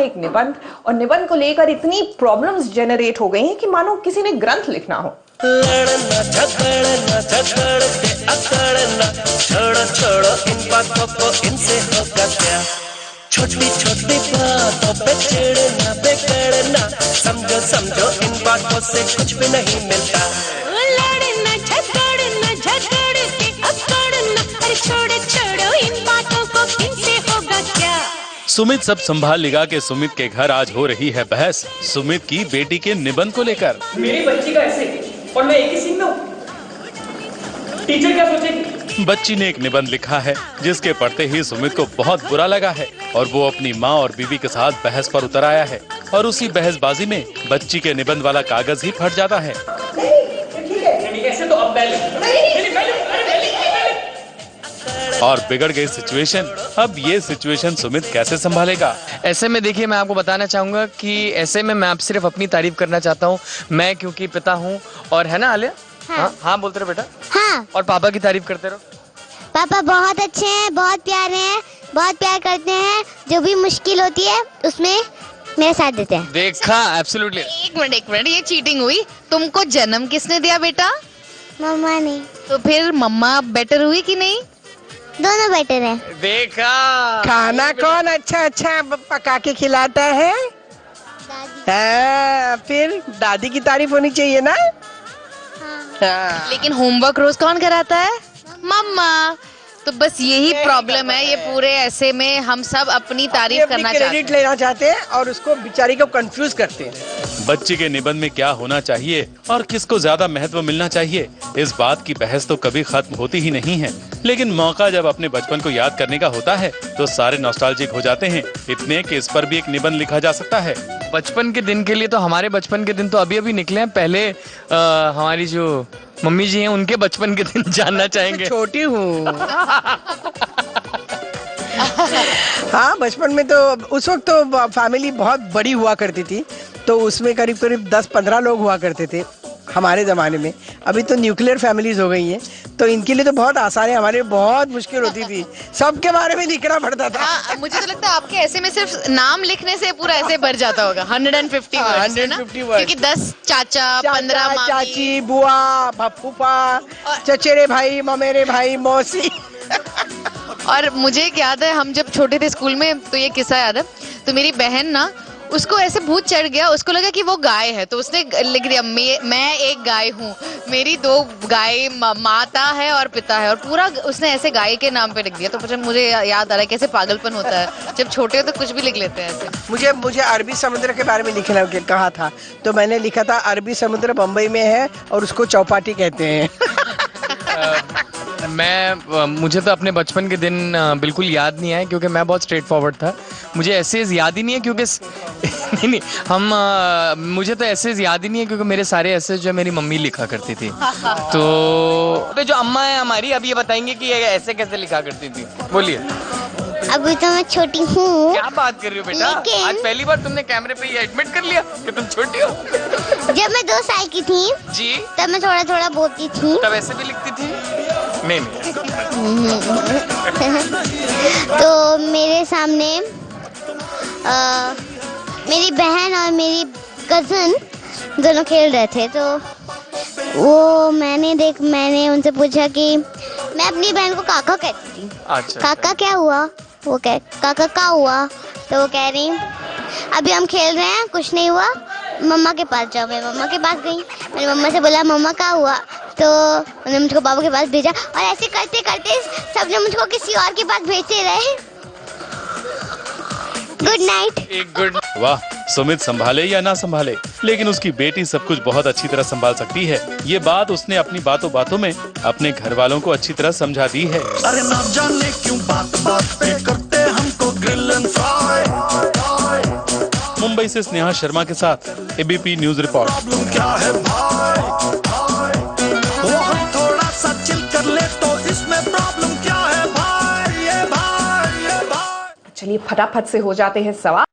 एक निबंध, और निबंध को लेकर इतनी प्रॉब्लम्स जनरेट हो गई हैं कि मानो किसी ने ग्रंथ लिखना हो। लड़ना झगड़ना झगड़ के अकड़ना, छोड़ो छोड़ो इन बातों को, इनसे होगा क्या। छोटी छोटी बातों पे चिढ़ना बिगड़ना, समझो समझो इन बातों से कुछ भी नहीं मिलता। लड़ना झगड़ना झगड़ के अकड़ना, अरे छोड़ो छोड़ो इन बातों को, इनसे होगा क्या। सुमित सब संभाल लेगा कि सुमित के घर आज हो रही है बहस सुमित की बेटी के निबंध को लेकर। मेरी बच्ची का ऐसे और मैं एक ही सीन में हूँ, टीचर क्या सोचेगी। बच्ची ने एक निबंध लिखा है जिसके पढ़ते ही सुमित को बहुत बुरा लगा है और वो अपनी माँ और बीवी के साथ बहस पर उतर आया है और उसी बहसबाजी में बच्ची के निबंध वाला कागज ही फट जाता है। ऐसे तो अब और बिगड़ गई सिचुएशन। अब ये सिचुएशन सुमित कैसे संभालेगा। ऐसे में देखिए, मैं आपको बताना चाहूंगा कि ऐसे में मैं आप सिर्फ अपनी तारीफ करना चाहता हूँ, मैं क्योंकि पिता हूँ। और है ना आलिया? हाँ बोलते रहो बेटा। हाँ। और पापा की तारीफ करते रहो। पापा बहुत अच्छे हैं, बहुत प्यारे हैं, बहुत प्यार करते हैं, जो भी मुश्किल होती है उसमें मेरे साथ देते हैं। देखा, एब्सोल्युटली। एक मिनट, ये चीटिंग हुई। तुमको जन्म किसने दिया बेटा? मम्मा ने। तो फिर मम्मा बेटर हुई कि नहीं? दोनों बेटर हैं। देखा। खाना कौन अच्छा अच्छा पका के खिलाता है? दादी। फिर दादी की तारीफ होनी चाहिए ना। हाँ। लेकिन होमवर्क रोज कौन कराता है? मम्मा। तो बस यही प्रॉब्लम है, ये पूरे ऐसे में हम सब अपनी तारीफ करना चाहते हैं, क्रेडिट लेना चाहते हैं और उसको बेचारी को कंफ्यूज करते हैं। बच्चे के निबंध में क्या होना चाहिए और किसको ज्यादा महत्व मिलना चाहिए, इस बात की बहस तो कभी खत्म होती ही नहीं है। लेकिन मौका जब अपने बचपन को याद करने का होता है तो सारे नॉस्टैल्जिक हो जाते हैं, इतने कि इस पर भी एक निबंध लिखा जा सकता है। बचपन के दिन के लिए तो हमारे बचपन के दिन तो अभी अभी निकले हैं। पहले हमारी जो मम्मी जी हैं उनके बचपन के दिन जानना चाहेंगे। छोटी हूँ। हाँ, बचपन में तो उस वक्त तो फैमिली बहुत बड़ी हुआ करती थी, तो उसमें करीब करीब 10-15 लोग हुआ करते थे हमारे ज़माने में। अभी तो न्यूक्लियर फैमिलीज हो गई हैं, तो इनके लिए तो बहुत आसान है, हमारे लिए बहुत मुश्किल होती थी, सबके बारे में लिखना पड़ता था। मुझे तो लगता है आपके ऐसे में सिर्फ नाम लिखने से पूरा ऐसे भर जाता होगा। 150 वर्ड्स है ना? 150 वर्ड्स। क्योंकि 10 चाचा, 15 मामी, चाची, बुआ, फूफा, चचेरे भाई, ममेरे भाई, मौसी। और मुझे एक याद है, हम जब छोटे थे स्कूल में, तो ये किस्सा याद है। तो मेरी बहन ना, उसको ऐसे भूत चढ़ गया, उसको लगा कि वो गाय है, तो उसने लिख दिया मैं एक गाय हूँ, मेरी 2 गाय, माता है और पिता है, और पूरा उसने ऐसे गाय के नाम पे लिख दिया। तो मुझे याद आ रहा है कैसे पागलपन होता है, जब छोटे हो तो कुछ भी लिख लेते हैं ऐसे। मुझे अरबी समुद्र के बारे में लिखना कहा था, तो मैंने लिखा था अरबी समुद्र बम्बई में है और उसको चौपाटी कहते हैं। मुझे तो अपने बचपन के दिन बिल्कुल याद नहीं आए, क्योंकि मैं बहुत स्ट्रेट फॉरवर्ड था। मुझे एसेज याद ही नहीं है, क्योंकि मुझे तो एसेज याद ही नहीं है, क्योंकि मेरे सारे एसेज जो मेरी मम्मी लिखा करती थी। तो जो अम्मा है हमारी, अब ये बताएंगे कि ऐसे कैसे लिखा करती थी। बोलिए। अभी तो मैं छोटी हूँ। क्या बात कर रही हो बेटा? आज पहली बार तुमने कैमरे पे ये एडमिट कर लिया कि तुम छोटी हो। जब मैं 2 साल की थी जी, तब मैं थोड़ा थोड़ा बोलती थी। तब ऐसे भी लिखती थी? नहीं। तो मेरे सामने मेरी बहन और मेरी कज़न दोनों खेल रहे थे, तो वो मैंने उनसे पूछा कि मैं अपनी बहन को काका कहती थी। अच्छा। काका क्या हुआ? वो काका का हुआ? तो वो कह रही अभी हम खेल रहे हैं, कुछ नहीं हुआ, मम्मा के पास जाओ। मैं मम्मा के पास गई, मैंने मम्मा से बोला मम्मा का हुआ, तो उन्होंने मुझको बाबू के पास भेजा, और ऐसे करते करते सबने मुझको किसी और के पास भेजते रहे। Good night. एक गुड। वाह, सुमित संभाले या ना संभाले, लेकिन उसकी बेटी सब कुछ बहुत अच्छी तरह संभाल सकती है। ये बात उसने अपनी बातों बातों में अपने घर वालों को अच्छी तरह समझा दी है। अरे ना जाने क्यों बात बात पे करते हमको ग्रिल एंड फ्राई। मुंबई से स्नेहा शर्मा के साथ एबीपी न्यूज रिपोर्ट। प्रॉब्लम क्या है भाई? वो हम थोड़ा सा चिल कर ले तो इसमें प्रॉब्लम क्या है भाई? ये भाई। चलिए फटाफट से हो जाते हैं सवाल।